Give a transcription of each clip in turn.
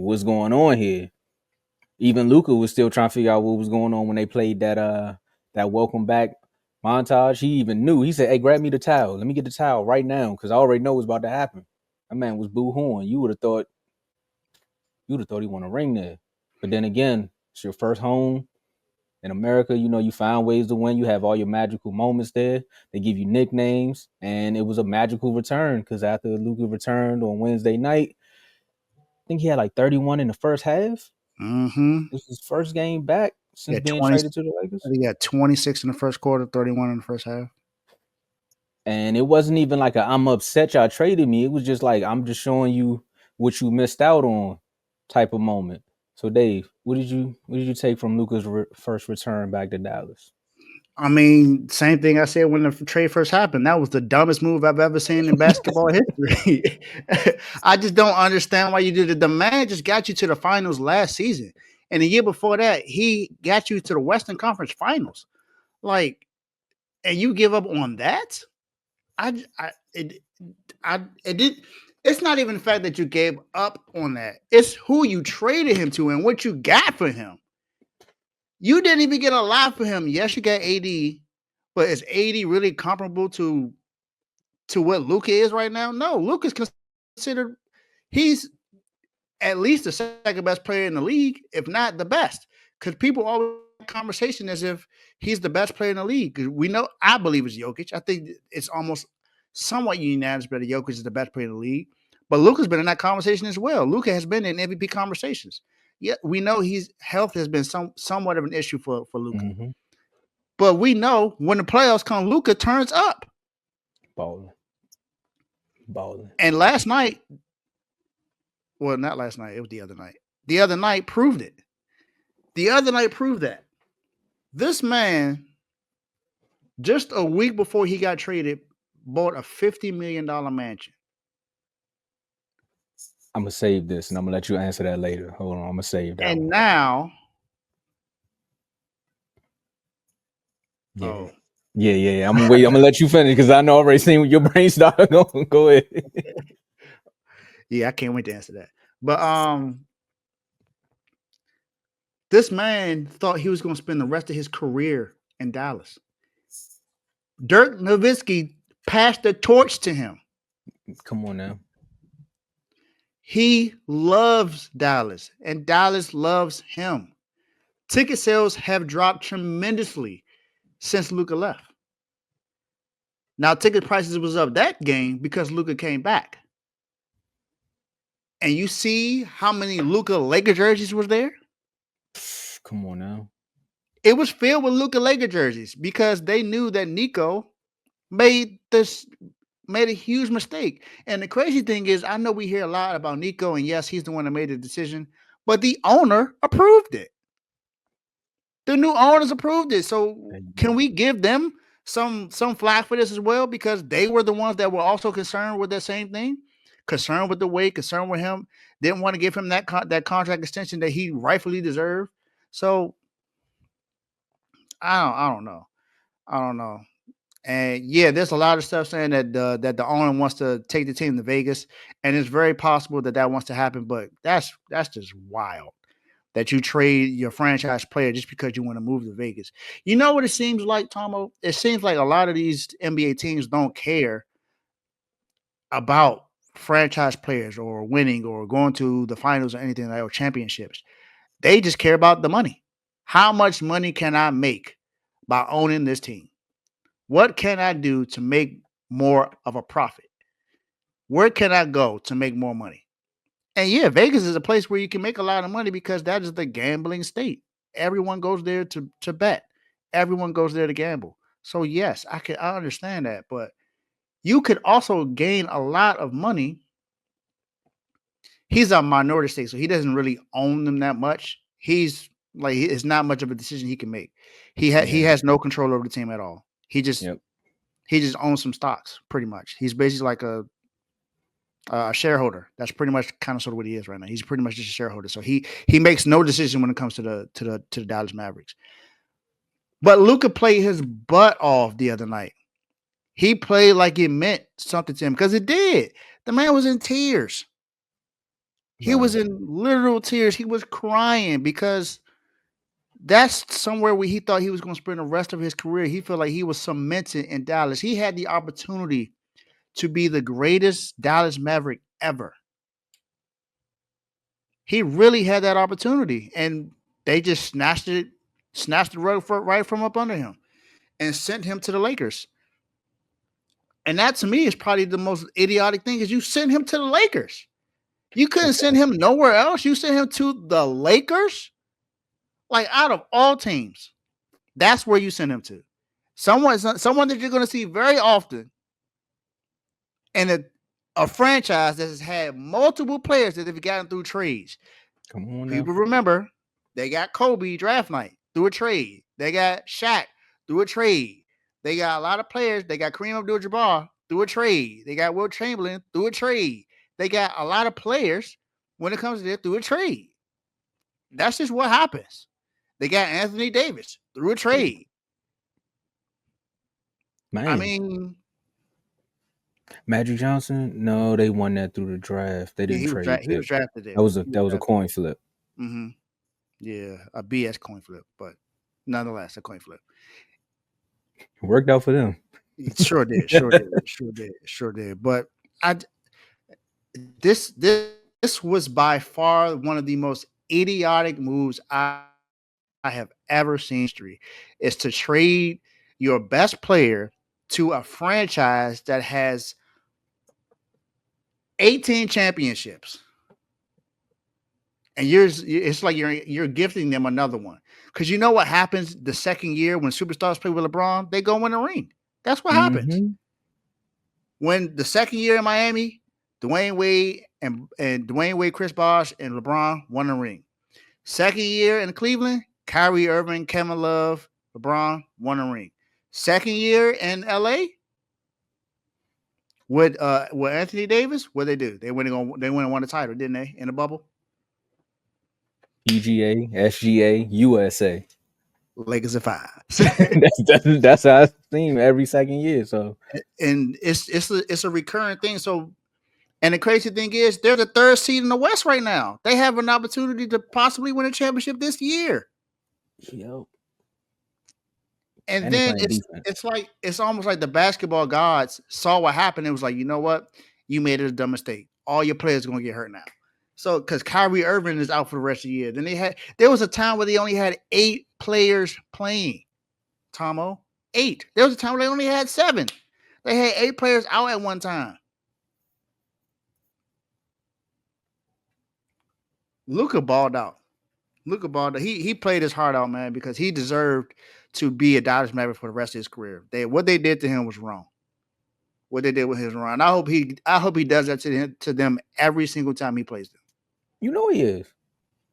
what's going on here? Even Luka was still trying to figure out what was going on when they played that welcome back montage. He even knew. He said, "Hey, grab me the towel. Let me get the towel right now because I already know what's about to happen." That man was boo-hooing. You would have thought he won a ring there. But then again, it's your first home in America. You found ways to win. You have all your magical moments there. They give you nicknames, and it was a magical return because after Luka returned on Wednesday night, I think he had like 31 in the first half. Mm-hmm. This is his first game back since Yeah, being 20. traded to the Lakers. He got 26 in the first quarter, 31 in the first half. And it wasn't even like I'm upset y'all traded me. It was just like I'm just showing you what you missed out on type of moment. So Dave, what did you take from Luka's first return back to Dallas? I mean, same thing I said when the trade first happened. That was the dumbest move I've ever seen in basketball history. I just don't understand why you did it. The man just got you to the finals last season. And the year before that, he got you to the Western Conference Finals. Like, and you give up on that? It did. It's not even the fact that you gave up on that. It's who you traded him to and what you got for him. You didn't even get a lot for him. Yes, you got AD, but is AD really comparable to what Luka is right now? No, Luka's considered he's at least the second best player in the league, if not the best. Because people always have conversation as if he's the best player in the league. We know, I believe it's Jokic. I think it's almost somewhat unanimous that Jokic is the best player in the league. But Luka's been in that conversation as well. Luka has been in MVP conversations. Yeah, we know his health has been somewhat of an issue for Luka. Mm-hmm. But we know when the playoffs come, Luka turns up. Balling. And last night, well, not last night, it was the other night. The other night proved it. The other night proved that. This man, just a week before he got traded, bought a $50 million mansion. I'm gonna save this and I'm gonna let you answer that later. Hold on, I'm gonna save that And one. now, Yeah. Yeah. I'm gonna wait. I'm gonna let you finish because I know I already seen your brain start going. Go ahead. Yeah, I can't wait to answer that. But this man thought he was going to spend the rest of his career in Dallas. Dirk Nowitzki passed the torch to him. Come on now. He loves Dallas, and Dallas loves him. Ticket sales have dropped tremendously since Luka left. Now, ticket prices was up that game because Luka came back. And you see how many Luka Laker jerseys was there? Come on now. It was filled with Luka Laker jerseys because they knew that Nico made a huge mistake. And the crazy thing is, I know we hear a lot about Nico, and yes, he's the one that made the decision, but the owner approved it. The new owners approved it. So can we give them some flack for this as well? Because they were the ones that were also concerned with that same thing, concerned with the weight, concerned with him, didn't want to give him that contract extension that he rightfully deserved. So I don't know. And yeah, there's a lot of stuff saying that the owner wants to take the team to Vegas, and it's very possible that wants to happen. But that's just wild that you trade your franchise player just because you want to move to Vegas. You know what it seems like, Tomo? It seems like a lot of these NBA teams don't care about franchise players or winning or going to the finals or anything like that, or championships. They just care about the money. How much money can I make by owning this team? What can I do to make more of a profit? Where can I go to make more money? And yeah, Vegas is a place where you can make a lot of money because that is the gambling state. Everyone goes there to bet. Everyone goes there to gamble. So yes, I understand that, but you could also gain a lot of money. He's a minority stake, so he doesn't really own them that much. He's like, it's not much of a decision he can make. He has no control over the team at all. He just owns some stocks, pretty much. He's basically like a shareholder. That's pretty much kind of sort of what he is right now. He's pretty much just a shareholder. So he makes no decision when it comes to the Dallas Mavericks. But Luka played his butt off the other night. He played like it meant something to him because it did. The man was in tears. He was Right. in literal tears. He was crying because that's somewhere where he thought he was going to spend the rest of his career. He felt like he was cemented in Dallas. He had the opportunity to be the greatest Dallas Maverick ever. He really had that opportunity, and they just snatched the rug right from up under him, and sent him to the Lakers. And that to me is probably the most idiotic thing is you sent him to the Lakers. You couldn't send him nowhere else. You sent him to the Lakers. Like out of all teams, that's where you send him to. Someone that you're going to see very often, and a franchise that has had multiple players that have gotten through trades. Come on now. People remember they got Kobe draft night through a trade. They got Shaq through a trade. They got a lot of players. They got Kareem Abdul-Jabbar through a trade. They got Wilt Chamberlain through a trade. They got a lot of players when it comes to this through a trade. That's just what happens. They got Anthony Davis through a trade. I Man. mean, Magic Johnson? No, they won that through the draft. They yeah, didn't trade he was pick. drafted That there. was a He was that was a drafted. coin flip. Mm-hmm. Yeah, a BS coin flip, but nonetheless, a coin flip. It worked out for them. It sure did, sure did, sure did, sure did. But I this was by far one of the most idiotic moves I have ever seen in history. Is to trade your best player to a franchise that has 18 championships. And it's like you're gifting them another one. Because you know what happens the second year when superstars play with LeBron? They go win a ring. That's what happens. Mm-hmm. When the second year in Miami, Dwayne Wade and Dwayne Wade, Chris Bosh, and LeBron won a ring. Second year in Cleveland, Kyrie Irving, Kevin Love, LeBron won a ring. Second year in LA with Anthony Davis, what they do? They went and won the title, didn't they? In the bubble, PGA, SGA, USA. Lakers at 5. that's how it seems every second year. So And it's a recurring thing. So, and the crazy thing is, they're the third seed in the West right now. They have an opportunity to possibly win a championship this year. yo, And and they then playing defense. it's almost like the basketball gods saw what happened. It was like, you know what, you made it a dumb mistake. All your players are gonna get hurt now. So because Kyrie Irving is out for the rest of the year, then there was a time where they only had 8 players playing. Tomo, 8. There was a time where they only had 7. They had 8 players out at one time. Luka balled out. Luka balled out. He played his heart out, man, because he deserved to be a Dallas Maverick for the rest of his career. What they did to him was wrong. What they did with his run. I hope he does that to them every single time he plays them. You know he is.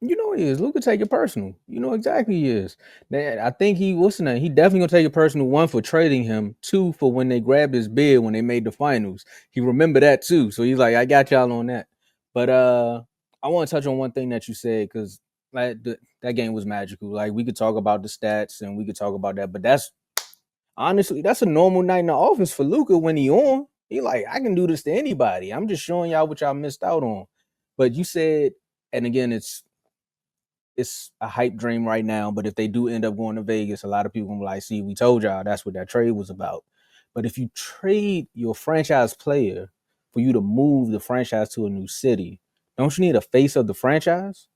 You know he is. Luka take it personal. You know exactly he is. I think what's the name? He definitely gonna take it personal. 1 for trading him. 2 for when they grabbed his bid when they made the finals. He remembered that too. So he's like, I got y'all on that. But I want to touch on one thing that you said because like that game was magical. Like we could talk about the stats and we could talk about that, but that's honestly that's a normal night in the office for Luka when he on. He like I can do this to anybody. I'm just showing y'all what y'all missed out on. But you said, and again, it's a hype dream right now, but if they do end up going to Vegas, a lot of people gonna be like, see, we told y'all that's what that trade was about. But if you trade your franchise player for you to move the franchise to a new city, don't you need a face of the franchise?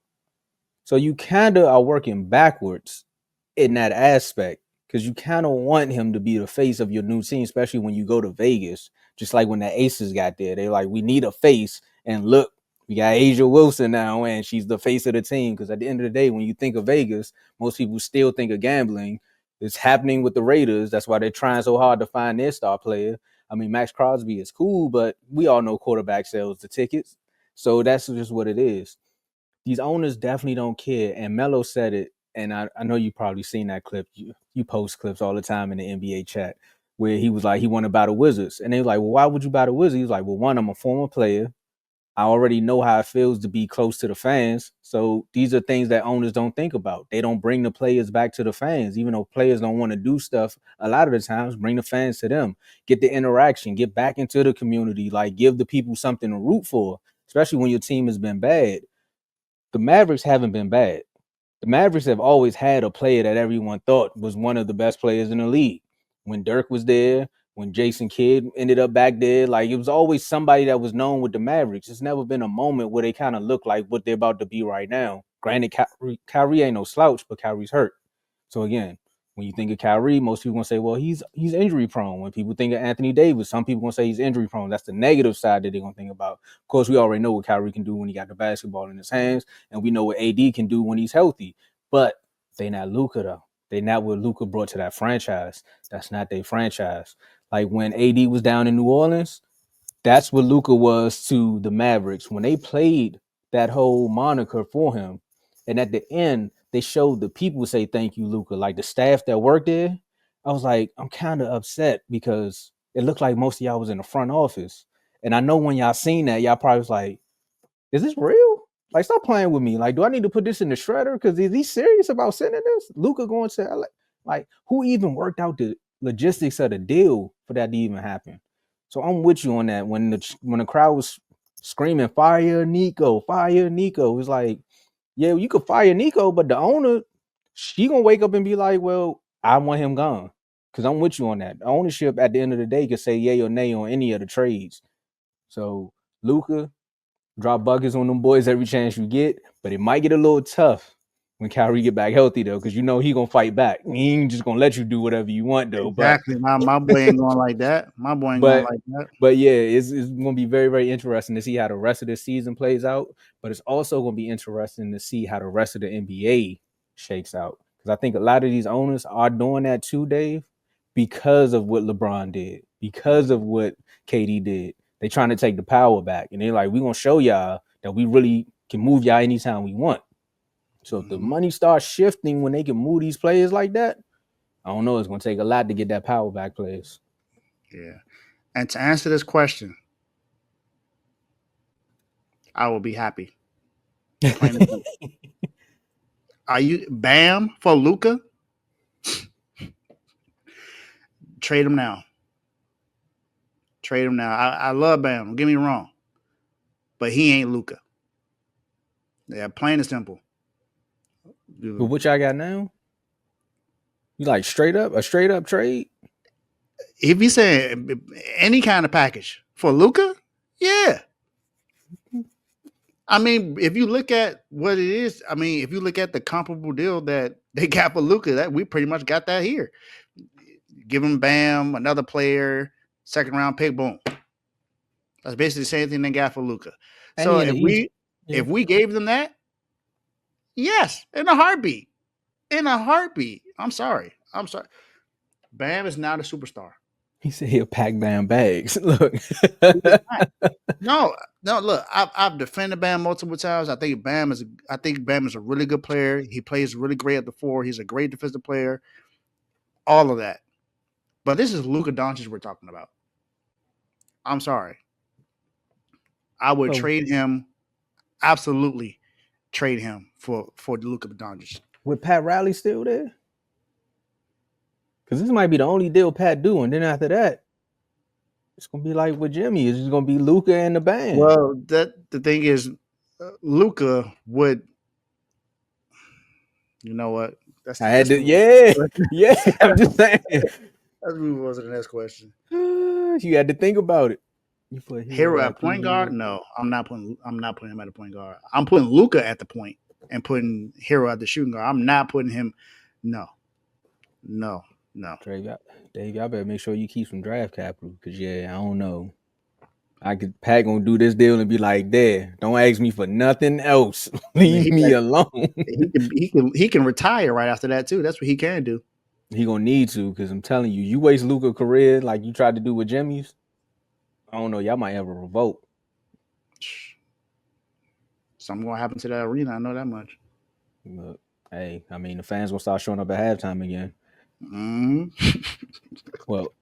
So you kind of are working backwards in that aspect because you kind of want him to be the face of your new team, especially when you go to Vegas. Just like when the Aces got there, they're like, we need a face, and look, we got Asia Wilson now, and she's the face of the team. Because at the end of the day, when you think of Vegas, most people still think of gambling. It's happening with the Raiders. That's why they're trying so hard to find their star player. I mean, Max Crosby is cool, but we all know quarterback sells the tickets. So that's just what it is. These owners definitely don't care. And Melo said it, and I know you probably seen that clip. You post clips all the time in the NBA chat where he was like, he wanted to buy the Wizards. And they were like, well, why would you buy the Wizards? He was like, well, one, I'm a former player. I already know how it feels to be close to the fans. So these are things that owners don't think about. They don't bring the players back to the fans, even though players don't want to do stuff. A lot of the times, bring the fans to them, get the interaction, get back into the community, like give the people something to root for. especially when your team has been bad. The Mavericks haven't been bad. The Mavericks have always had a player that everyone thought was one of the best players in the league. When Dirk was there, when Jason Kidd ended up back there, like it was always somebody that was known with the Mavericks. It's never been a moment where they kind of look like what they're about to be right now. Granted, Kyrie ain't no slouch, but Kyrie's hurt. So again, when you think of Kyrie, most people gonna say, well, he's injury prone. When people think of Anthony Davis, some people gonna say he's injury prone. That's the negative side that they're gonna think about. Of course, we already know what Kyrie can do when he got the basketball in his hands, and we know what AD can do when he's healthy. But they not Luka though. They not what Luka brought to that franchise. That's not their franchise. Like when AD was down in New Orleans, that's what Luka was to the Mavericks when they played that whole moniker for him. And at the end, they showed the people say thank you, Luka. Like the staff that worked there, I was like, I'm kind of upset because it looked like most of y'all was in the front office. And I know when y'all seen that, y'all probably was like, is this real? Like, stop playing with me. Like, do I need to put this in the shredder? Because is he serious about sending this? Luka going to LA? Like, who even worked out the logistics of the deal for that to even happen? So I'm with you on that. When the crowd was screaming, fire Nico, it's like, yeah, you could fire Nico, but the owner, she gonna wake up and be like, well, I want him gone. Because I'm with you on that. The ownership at the end of the day could say yay or nay on any of the trades. So Luka, drop buckets on them boys every chance you get, but it might get a little tough when Kyrie get back healthy though, because you know he gonna fight back. He ain't just gonna let you do whatever you want though. Exactly. My boy ain't going like that. My boy ain't going But like that. but yeah, it's gonna be very, very interesting to see how the rest of the season plays out. But it's also gonna be interesting to see how the rest of the NBA shakes out. Because I think a lot of these owners are doing that too, Dave, because of what LeBron did, because of what KD did. They trying to take the power back. And they're like, we're gonna show y'all that we really can move y'all anytime we want. So if the money starts shifting when they can move these players like that, I don't know. It's gonna take a lot to get that power back, players. Yeah. And to answer this question, I will be happy. Plain and simple. Are you Bam for Luka? Trade him now. Trade him now. I love Bam. Don't get me wrong, but he ain't Luka. Yeah, plain and simple. But what y'all got now? You like a straight up trade? If you say any kind of package for Luka, yeah. I mean, if you look at what it is, I mean, if you look at the comparable deal that they got for Luka, that we pretty much got that here. Give him Bam, another player, second round pick, boom. That's basically the same thing they got for Luka. So if we gave them that, yes, in a heartbeat. In a heartbeat. I'm sorry. Bam is not a superstar. He said he'll pack Bam bags. Look. No, look, I've defended Bam multiple times. I think Bam is a really good player. He plays really great at the four. He's a great defensive player. All of that. But this is Luka Doncic we're talking about. I'm sorry. I would trade him, absolutely trade him for Luka Doncic. With Pat Riley still there? Because this might be the only deal Pat do, and then after that, it's gonna be like with Jimmy. It's just gonna be Luka and the band. Well, the thing is, Luka would. You know what? I'm just saying. Let's move on to the next question. You had to think about it. You put Hero at point guard? No, I'm not putting him at the point guard. I'm putting Luka at the point and putting Hero at the shooting guard. I'm not putting him. No. Dave, y'all better make sure you keep some draft capital, because I don't know. Pat gonna do this deal and be like, "There, don't ask me for nothing else. Leave me alone." He can retire right after that too. That's what he can do. He gonna need to, because I'm telling you, you waste Luka's career like you tried to do with Jimmy's. I don't know. Y'all might have a revolt. Something gonna happen to that arena. I know that much. Look, hey, I mean, the fans gonna start showing up at halftime again. Well.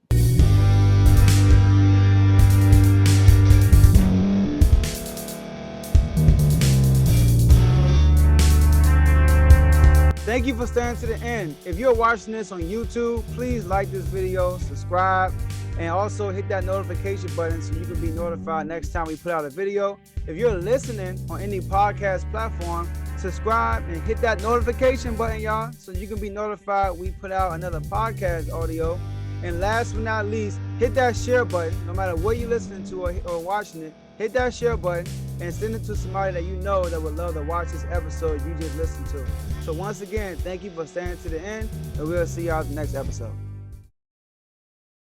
Thank you for staying to the end. If you're watching this on YouTube, please like this video, subscribe, And also hit that notification button so you can be notified next time we put out a video. If you're listening on any podcast platform, subscribe and hit that notification button, y'all, so you can be notified we put out another podcast audio. And last but not least, hit that share button. No matter what you're listening to or watching it, hit that share button and send it to somebody that you know that would love to watch this episode you just listened to. So once again, thank you for staying to the end, and we'll see y'all in the next episode.